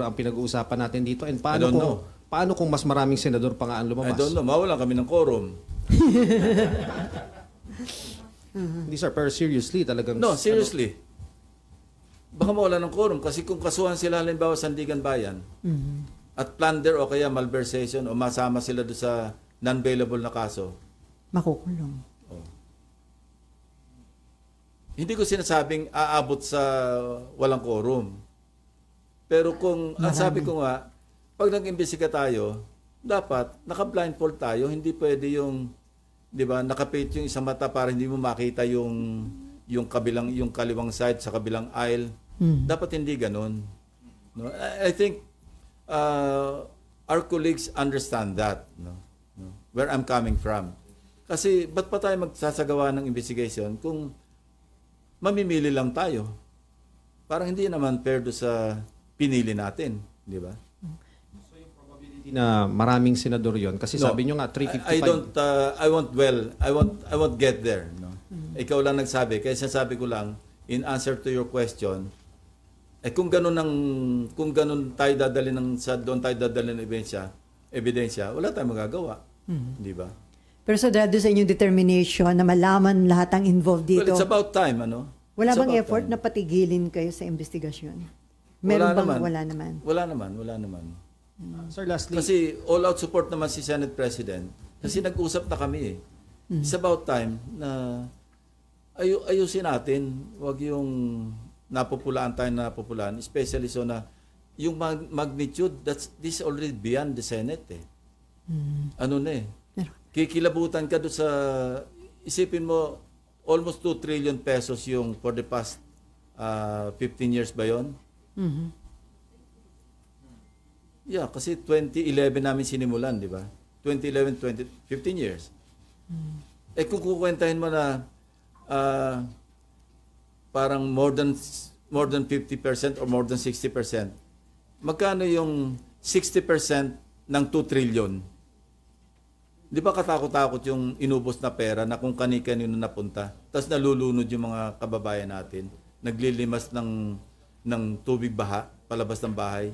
ang pinag-uusapan natin dito. And I don't know. paano kung mas maraming senador pa nga ang lumabas? I don't know. Mawalan kami ng quorum. Hindi sir, pero seriously talagang... No, seriously. Baka mawalan ng quorum kasi kung kasuhan sila halimbawa Sandigan Bayan at plunder o kaya malversation o masama sila doon sa non-bailable na kaso. Makukulong. Oh. Hindi ko sinasabing aabot sa walang quorum. Pero kung, ang sabi ko nga, pag nag-imbestiga tayo, dapat naka-blindfold tayo, hindi pwede yung, di ba, nakapit yung isang mata para hindi mo makita yung kaliwang side sa kabilang aisle. Dapat hindi ganun. No? I think our colleagues understand that, no? Where I'm coming from. Kasi ba't pa tayo magsasagawa ng investigation kung mamimili lang tayo? Parang hindi naman fair do sa pinili natin, di ba? So yung probability na maraming senador yon kasi sabi nyo nga 355. I won't get there, no. Ikaw lang nagsabi, kaya sinasabi ko lang in answer to your question, kung ganun tayo dadalhin doon tayo dadalhin ng ebidensya, wala tayong magagawa, di ba? Pero sa dahil sa inyong determination na malaman lahat ang involved dito. Well, it's about time, ano? Wala bang effort na patigilin kayo sa investigasyon? Meron bang wala naman? Wala naman. Sir, lastly. Kasi all-out support naman si Senate President. Kasi nag-usap na kami eh. It's about time na ayusin natin. Huwag yung napopulaan tayo na napopulaan. Especially so na yung magnitude, this is already beyond the Senate eh. Ano na eh. Kikilabutan ka doon sa, isipin mo, almost 2 trillion pesos yung for the past 15 years ba yun? Yeah, kasi 2011 namin sinimulan, di ba? 2011, 15 years. Kung kukwentahin mo na parang more than 50% or more than 60%, magkano yung 60% ng 2 trillion? Di ba katakot-takot yung inubos na pera na kung kani-kanino napunta, tapos nalulunod yung mga kababayan natin, naglilimas ng tubig baha palabas ng bahay.